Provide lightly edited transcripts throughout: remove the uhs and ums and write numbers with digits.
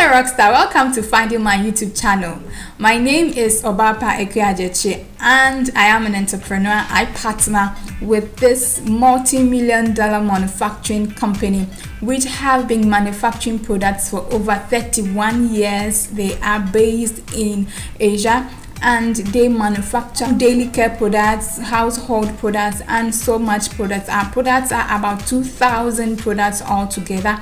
there, Rockstar. Welcome to finding my YouTube channel. My name is Obapa Ekuajechi and I am an entrepreneur. I partner with this multi-million-dollar manufacturing company which have been manufacturing products for over 31 years. They are based in Asia and they manufacture daily care products, household products, and so much products. Our products are about 2,000 products altogether.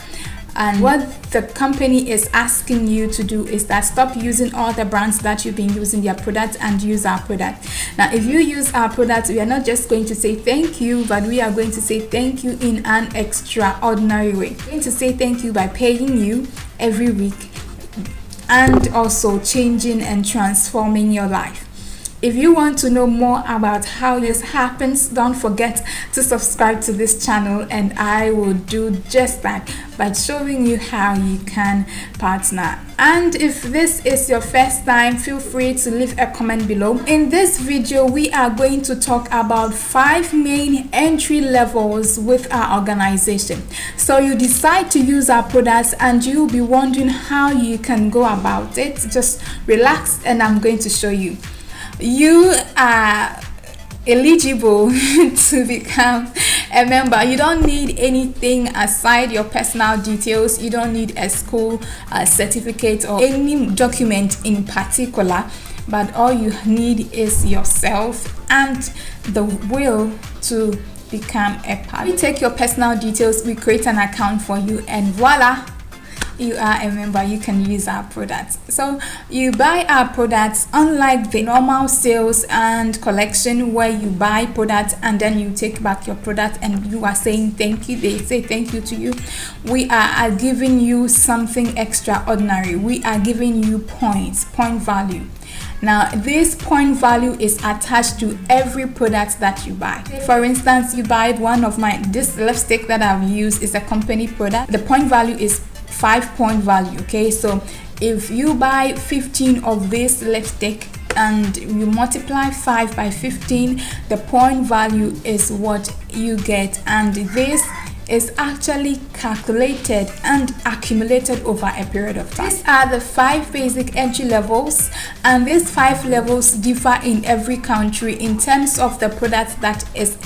And what the company is asking you to do is that stop using all the brands that you've been using their products and use our product. Now, if you use our products, we are not just going to say thank you, but we are going to say thank you in an extraordinary way. We're going to say thank you by paying you every week and also changing and transforming your life. If you want to know more about how this happens, don't forget to subscribe to this channel and I will do just that by showing you how you can partner. And if this is your first time, feel free to leave a comment below. In this video, we are going to talk about 5 main entry levels with our organization. So you decide to use our products and you'll be wondering how you can go about it. Just relax and I'm going to show you. You are eligible to become a member. You don't need anything aside your personal details. You don't need a school certificate or any document in particular, but all you need is yourself and the will to become a part. We take your personal details, we create an account for you, and voila, you are a member. You can use our products. So you buy our products, unlike the normal sales and collection where you buy products and then you take back your product and you are saying thank you, they say thank you to you. We are giving you something extraordinary. We are giving you point value. Now, this point value is attached to every product that you buy. For instance, you buy one of this lipstick that I've used is a company product. The point value is 5-point value. Okay, so if you buy 15 of this lipstick and you multiply 5 by 15, the point value is what you get, and this is actually calculated and accumulated over a period of time. These are the 5 basic entry levels, and these 5 levels differ in every country in terms of the product that is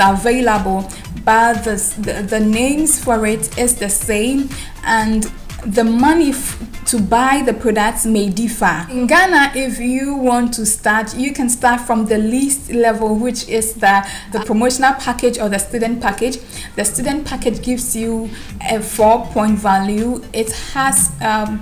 available, but the names for it is the same and the money to buy the products may differ. In Ghana, if you want to start, you can start from the least level, which is the promotional package or the student package. The student package gives you a 4-point value. It has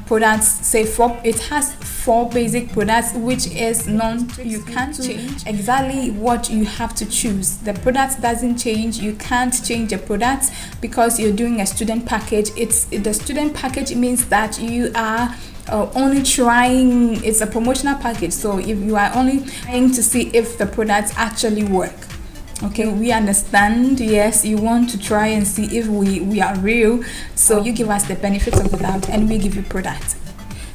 products, say it has 4 basic products, which is you can't change exactly what you have to choose. The product doesn't change. You can't change the products because you're doing a student package. The student package means that you are only trying. It's a promotional package, so if you are only trying to see if the products actually work. Okay, we understand. Yes, you want to try and see if we are real, so you give us the benefits of the doubt and we give you product.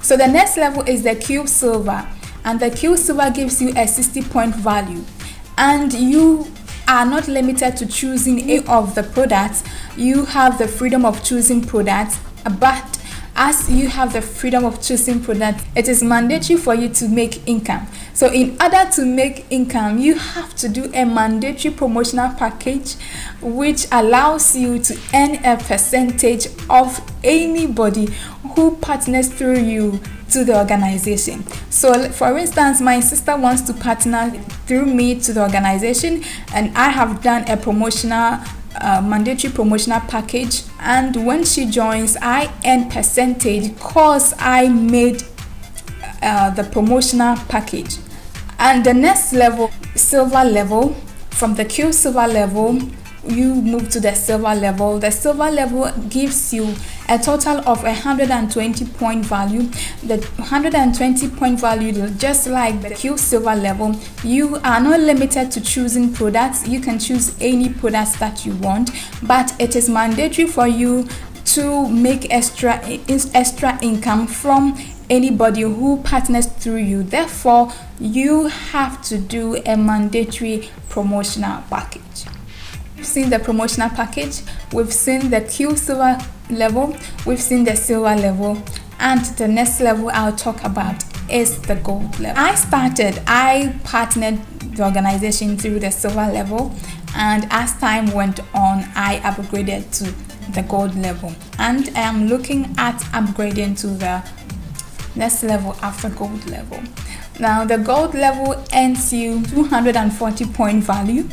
So the next level is the Cube Silver, and the Cube Silver gives you a 60-point value, and you are not limited to choosing any of the products. You have the freedom of choosing products, but as you have the freedom of choosing products, it is mandatory for you to make income. So in order to make income, you have to do a mandatory promotional package which allows you to earn a percentage of anybody who partners through you to the organization. So for instance, my sister wants to partner through me to the organization, and I have done a mandatory promotional package, and when she joins, I earn percentage because I made the promotional package. And the next level, silver level, from the Q silver level you move to the silver level. The silver level gives you a total of 120-point value. The 120-point value, just like the Q silver level, you are not limited to choosing products. You can choose any products that you want, but it is mandatory for you to make extra income from anybody who partners through you. Therefore, you have to do a mandatory promotional package. We've seen the promotional package, we've seen the Q silver level, we've seen the silver level, And the next level I'll talk about is the gold level. I partnered the organization through the silver level, and as time went on, I upgraded to the gold level, and I am looking at upgrading to the next level after gold level. Now the gold level earns you 240 point value.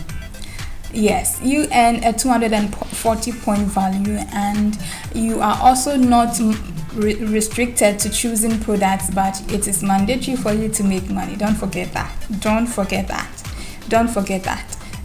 Yes, you earn a 240 point value, and you are also not restricted to choosing products, but it is mandatory for you to make money. Don't forget that.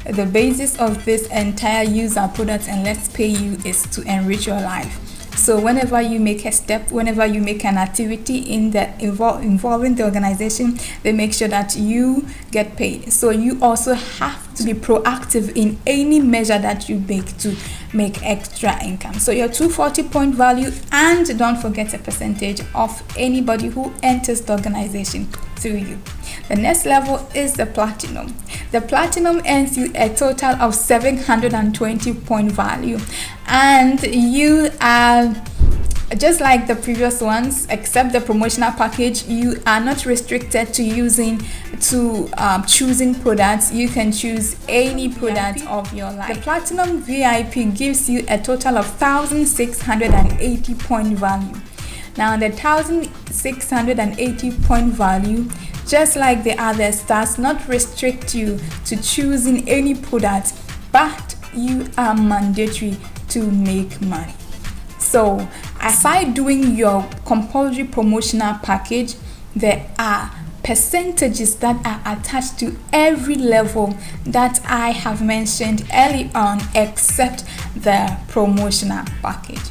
The basis of this entire use our products and let's pay you is to enrich your life. So whenever you make a step, whenever you make an activity in the involving the organization, they make sure that you get paid. So you also have to be proactive in any measure that you make to make extra income. So your 240 point value, and don't forget a percentage of anybody who enters the organization through you. The next level is the platinum. The platinum earns you a total of 720 point value, and you are just like the previous ones, except the promotional package. You are not restricted to choosing products. You can choose any product of your life. The platinum VIP gives you a total of 1680 point value. Now the 1680 point value, just like the others, does not restrict you to choosing any product, but you are mandatory to make money. So aside doing your compulsory promotional package, there are percentages that are attached to every level that I have mentioned early on, except the promotional package.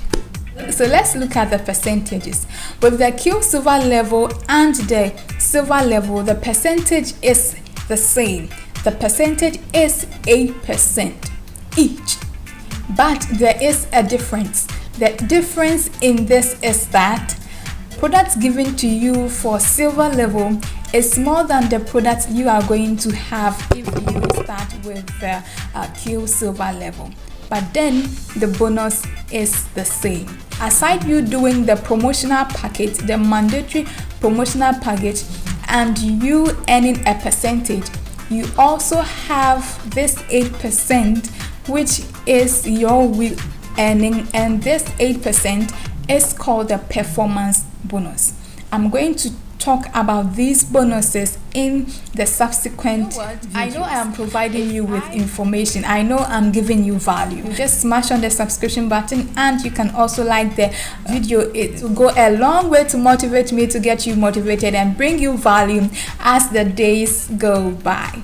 So let's look at the percentages. With the Q silver level and the silver level, the percentage is the same. The percentage is 8% each, but there is a difference. The difference in this is that products given to you for silver level is more than the products you are going to have if you start with the Q silver level. But then the bonus is the same. Aside you doing the promotional package, the mandatory promotional package, and you earning a percentage, you also have this 8%, which is your will earning, and this 8% is called the performance bonus. I'm going to talk about these bonuses in the subsequent videos. I know I am providing you with information. I know I'm giving you value. You just smash on the subscription button, and you can also like the video. It will go a long way to motivate me, to get you motivated and bring you value as the days go by.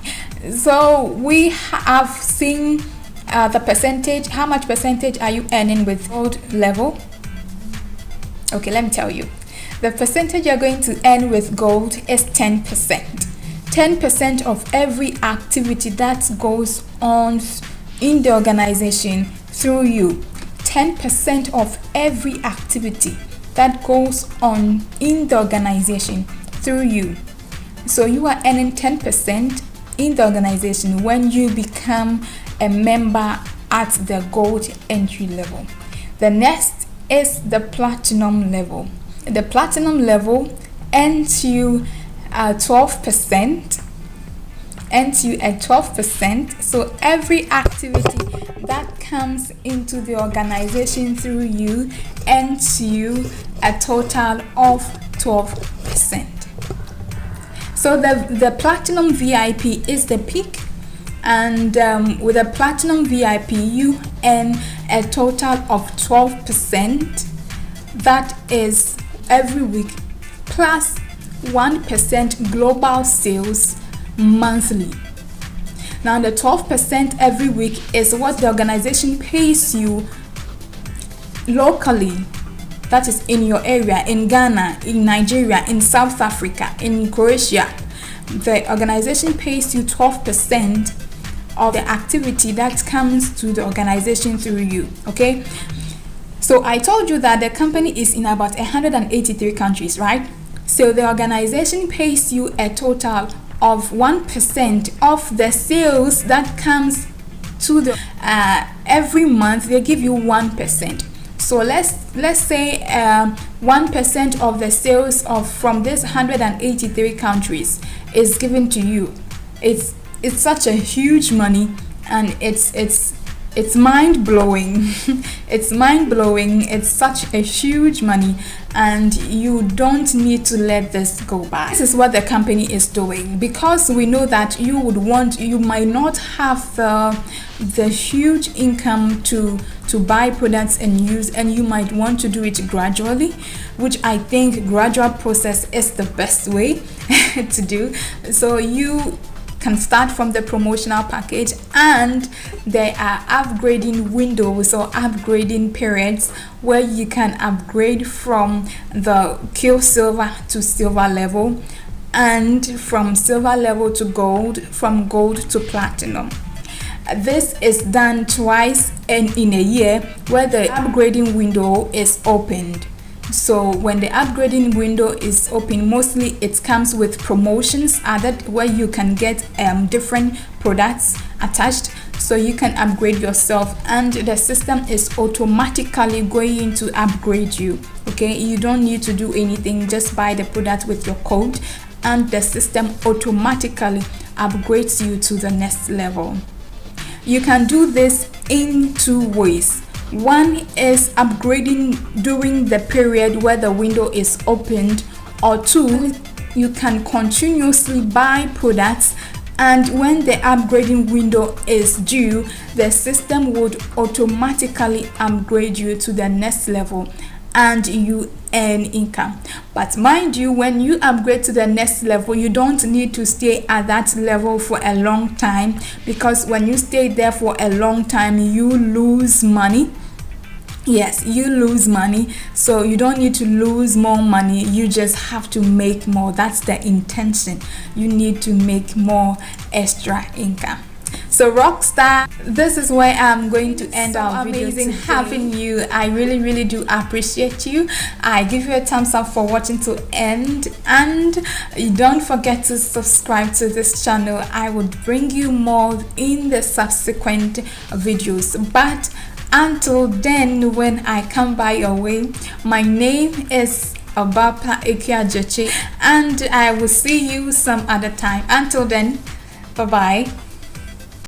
So we have seen the percentage. How much percentage are you earning with gold level? Okay, let me tell you. The percentage you're going to earn with gold is 10%. 10% of every activity that goes on in the organization through you. 10% of every activity that goes on in the organization through you. So you are earning 10% in the organization when you become a member at the gold entry level. The next is the platinum level. The platinum level earns you 12%. So every activity that comes into the organization through you earns you a total of 12%. So the platinum VIP is the peak, and with a platinum VIP you earn a total of 12%. That is every week, plus 1% global sales monthly. Now the 12% every week is what the organization pays you locally, that is in your area, in Ghana, in Nigeria, in South Africa, in Croatia. The organization pays you 12% of the activity that comes to the organization through you. Okay, so I told you that the company is in about 183 countries, right? So the organization pays you a total of 1% of the sales that comes to the every month. They give you 1%. So let's say 1% of the sales of from this 183 countries is given to you. It's such a huge money, and it's mind-blowing. It's mind-blowing. It's such a huge money, and you don't need to let this go by. This is what the company is doing, because we know that you might not have the huge income to buy products and use, and you might want to do it gradually, which I think gradual process is the best way to do. So you can start from the promotional package, and there are upgrading windows or upgrading periods where you can upgrade from the Q Silver to silver level, and from silver level to gold, from gold to platinum. This is done twice and in a year, where the upgrading window is opened. So when the upgrading window is open, mostly it comes with promotions added, where you can get different products attached, so you can upgrade yourself, and the system is automatically going to upgrade you. Okay, you don't need to do anything, just buy the product with your code, and the system automatically upgrades you to the next level. You can do this in two ways. One is upgrading during the period where the window is opened, or two, you can continuously buy products, and when the upgrading window is due, the system would automatically upgrade you to the next level, and you earn income. But mind you, when you upgrade to the next level, you don't need to stay at that level for a long time, because when you stay there for a long time, you lose money. Yes, you lose money. So you don't need to lose more money, you just have to make more. That's the intention. You need to make more extra income. So Rockstar, this is where I'm going to end our video. Amazing having you. I really do appreciate you. I give you a thumbs up for watching to end, and don't forget to subscribe to this channel. I would bring you more in the subsequent videos. But until then, when I come by your way, my name is Obapa Ekiajeche, and I will see you some other time. Until then, bye bye.